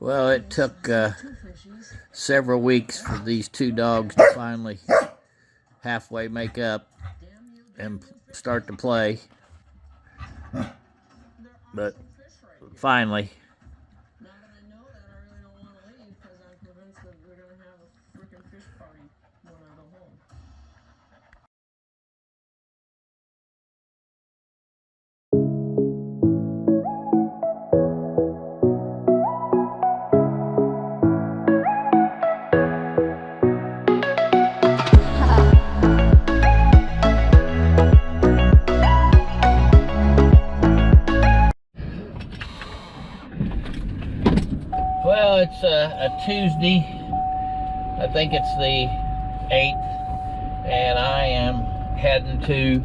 Well, it took several weeks for these two dogs to finally halfway make up and start to play. But finally. Now that I know that, I really don't want to leave because I'm convinced that we're going to have a freaking fish party when I go home. Well, it's a Tuesday. I think it's the 8th, and I am heading to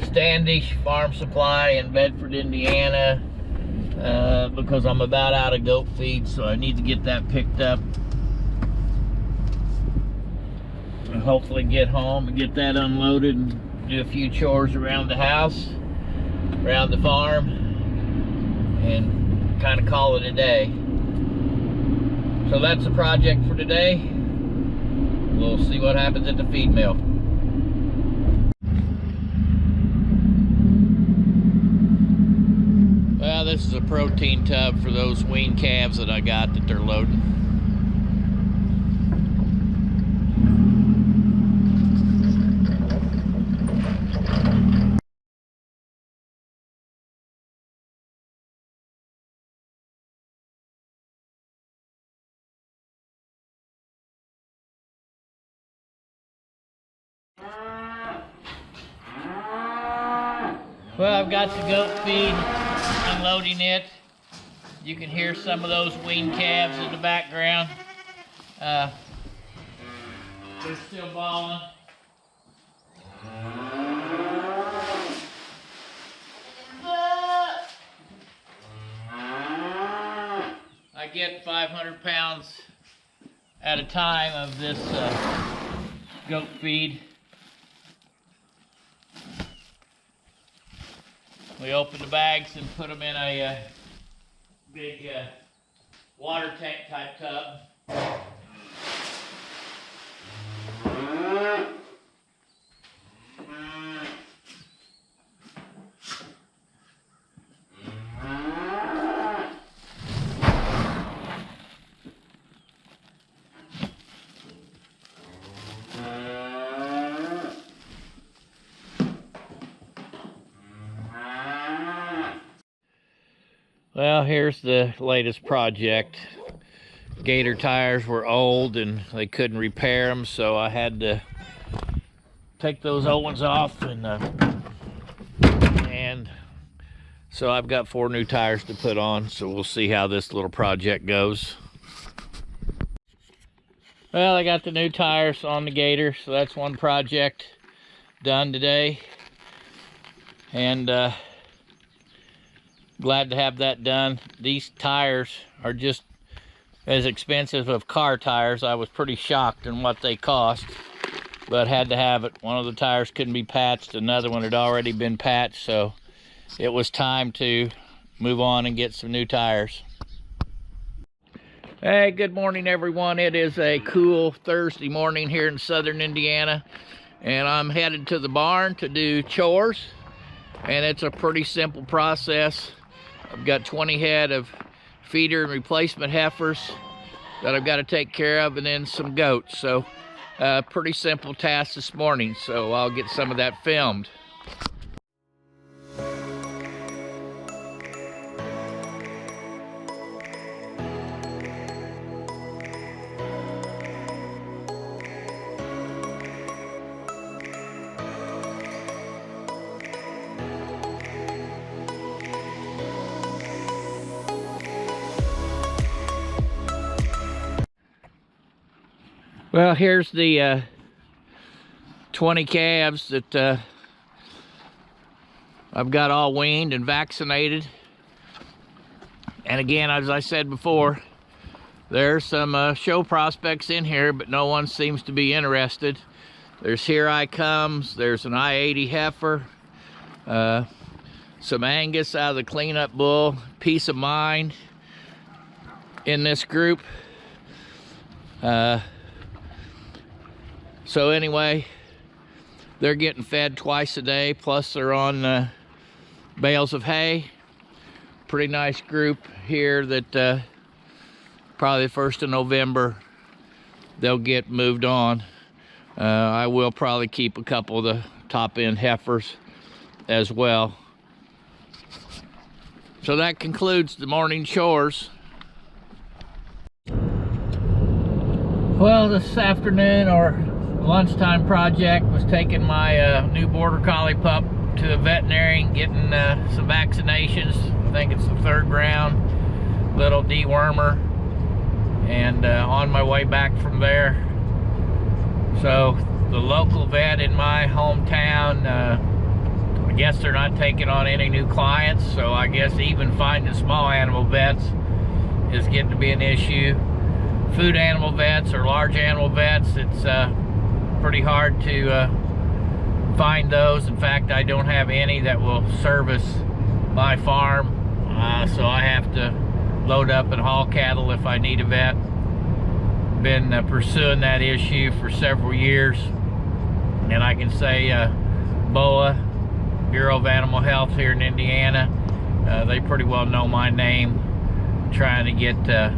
Standish Farm Supply in Bedford, Indiana, because I'm about out of goat feed, so I need to get that picked up and hopefully get home and get that unloaded and do a few chores around the house, around the farm, and kind of call it a day. So that's the project for today. We'll see what happens at the feed mill. Well, this is a protein tub for those weaned calves that I got that they're loading. Well, I've got the goat feed, unloading it. You can hear some of those weaned calves in the background. They're still bawling. I get 500 pounds at a time of this goat feed. We open the bags and put them in a big water tank type tub. Well, here's the latest project. Gator tires were old and they couldn't repair them, so I had to take those old ones off, and so I've got 4 new tires to put on, so we'll see how this little project goes. Well, I got the new tires on the Gator, so that's one project done today, and glad to have that done. These tires are just as expensive as car tires. I was pretty shocked in what they cost, but had to have it. One of the tires couldn't be patched, another one had already been patched, so it was time to move on and get some new tires. Hey, good morning everyone. It is a cool Thursday morning here in southern Indiana, and I'm headed to the barn to do chores, and it's a pretty simple process. I've got 20 head of feeder and replacement heifers that I've got to take care of, and then some goats. So pretty simple task this morning, so I'll get some of that filmed. Well, here's the 20 calves that I've got all weaned and vaccinated. And again, as I said before, there's some show prospects in here, but no one seems to be interested. There's Here I Comes, there's an I-80 heifer, some Angus out of the cleanup bull. Peace of mind in this group. So anyway, they're getting fed twice a day, plus they're on bales of hay. Pretty nice group here that probably the 1st of November they'll get moved on. I will probably keep a couple of the top end heifers as well. So that concludes the morning chores. Well, this afternoon, or lunchtime project, was taking my new border collie pup to the veterinarian, getting some vaccinations. I think it's the 3rd round, little dewormer, and on my way back from there. So the local vet in my hometown, I guess they're not taking on any new clients, so I guess even finding small animal vets is getting to be an issue. Food animal vets or large animal vets, it's pretty hard to find those. In fact, I don't have any that will service my farm, so I have to load up and haul cattle if I need a vet. Been pursuing that issue for several years, and I can say BOA, Bureau of Animal Health here in Indiana, they pretty well know my name, trying to get a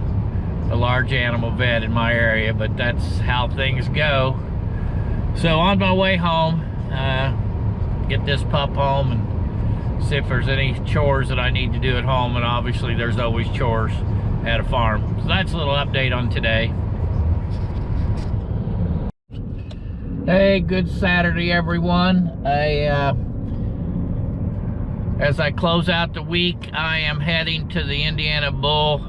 large animal vet in my area, but that's how things go. So on my way home, get this pup home and see if there's any chores that I need to do at home, and obviously there's always chores at a farm. So that's a little update on today. Hey, good Saturday everyone. As I close out the week, I am heading to the Indiana Bull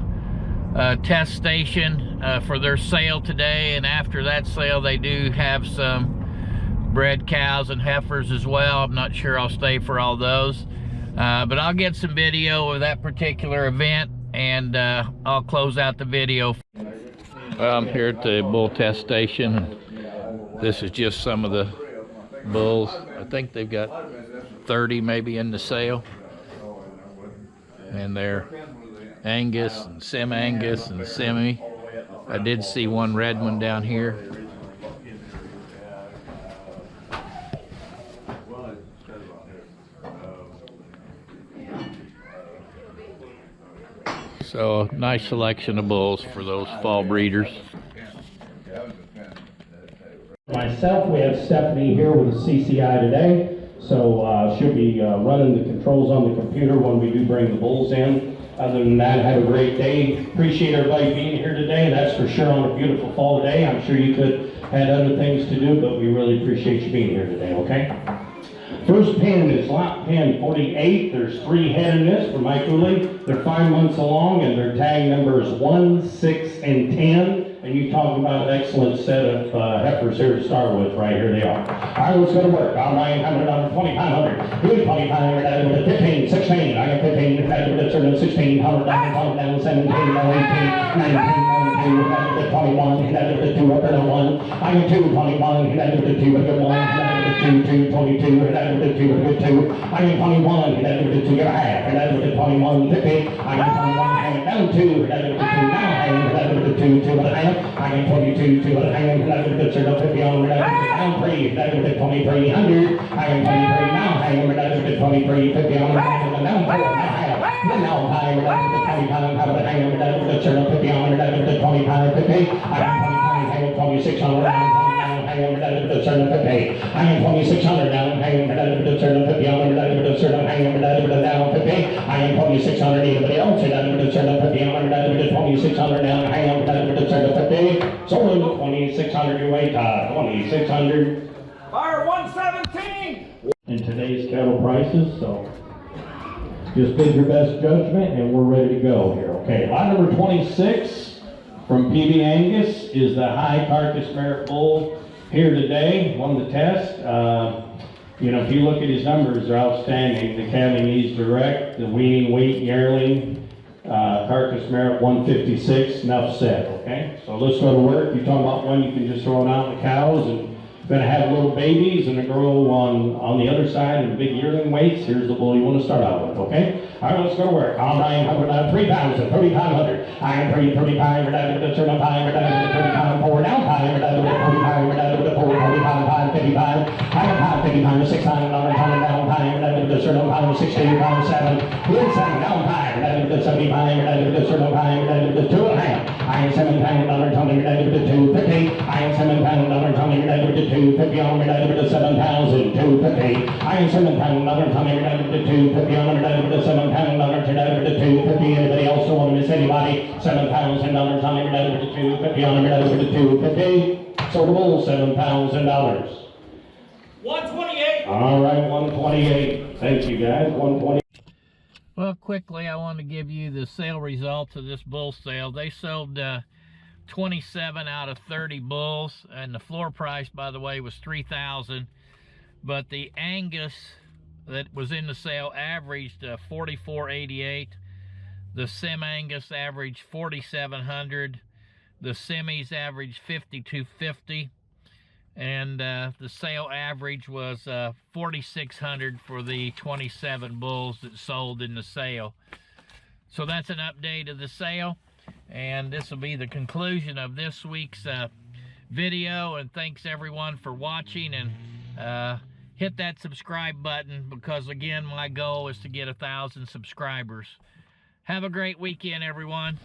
test station for their sale today, and after that sale they do have some bred cows and heifers as well. I'm not sure I'll stay for all those, but I'll get some video of that particular event, and I'll close out the video. Well, I'm here at the bull test station. This is just some of the bulls. I think they've got 30 maybe in the sale, and they're Angus and Sim-Angus and Semi. I did see one red one down here. So nice selection of bulls for those fall breeders. Myself, we have Stephanie here with the CCI today, so she'll be running the controls on the computer when we do bring the bulls in. Other than that, have a great day. Appreciate everybody being here today, that's for sure, on a beautiful fall day. I'm sure you could had other things to do, but we really appreciate you being here today, okay? First pen is lot pen 48. There's 3 head in this for Mike Cooley. They're 5 months along, and their tag number is 1, 6, and 10. And you talk about an excellent set of heifers here to start with. Right here they are. All right, let's go to work. All 900 on 2,500. Here's 2,500. That with 15, 16. I got 15. That with 16. 100 down, 17, 18, 19, 22. That with 21. That with 2 up and 1. I got 2, 21. That with 2 up and 1. That with 2, 22. That with 2 up and 2. I got 21. That with 2 and a half. That with 21. 50. I got 21. Down 2. That with 2. Now that with 2, 2 and a half. I got 22, 2 and a half. That with 50 on. Down 3. That with 2,300. I got 23 now. That with 23, 50 on. Down 4 now. Now high. That with 25. How about hang on? That with 50 on. That with 25, 50. I got 25. 2,600 down. That with 50. I am 2,600 down. That with 50 on. That with down 50. I am 2,600. Anybody else? That with 50 on. That with 2,600 down. That with 50. So in 2,600 you wait. 2,600. Fire 117. In today's cattle prices, so just bid your best judgment, and we're ready to go here. Okay, lot number 26 from PB Angus is the high carcass merit bull here today. Won the test. You know, if you look at his numbers, they're outstanding. The calving knees direct, the weaning weight yearling, carcass merit 156. Enough said. Okay, so let's go to work. You talking about when you can just throw them out in the cows and Gonna have little babies and a girl on the other side and big yearling weights. Here's the bull you want to start out with, okay? All right, let's go to work. All right, 3,000, 3,500. I am 35, down to the 35, down to the 35, 4 down, 5, down to the 45, down to the 4, 45, 55. I am 5, 55, 6 down, down, down to the 35, 60, 7. Inside down 5, down to the 75, down to the 35, down to the 2.5. I am 7 pound, down to the 250. I am 7 pound, down to the 250 on the 7,000, 250. I am 7 pound, down to the 250 on the 7 pound, down to the 250. Anybody else don't want to miss anybody? 7,000 down to the 250 on the 250. So the bull, $7,000. 128. All right, 128. Thank you guys. 128. Well, quickly, I want to give you the sale results of this bull sale. They sold 27 out of 30 bulls, and the floor price, by the way, was $3,000. But the Angus that was in the sale averaged $44.88. The Sim Angus averaged $4,700. The Semis averaged $5,250. And the sale average was $4,600 for the 27 bulls that sold in the sale. So that's an update of the sale, and this will be the conclusion of this week's video. And thanks everyone for watching, and hit that subscribe button, because again, my goal is to get 1,000 subscribers. Have a great weekend, everyone.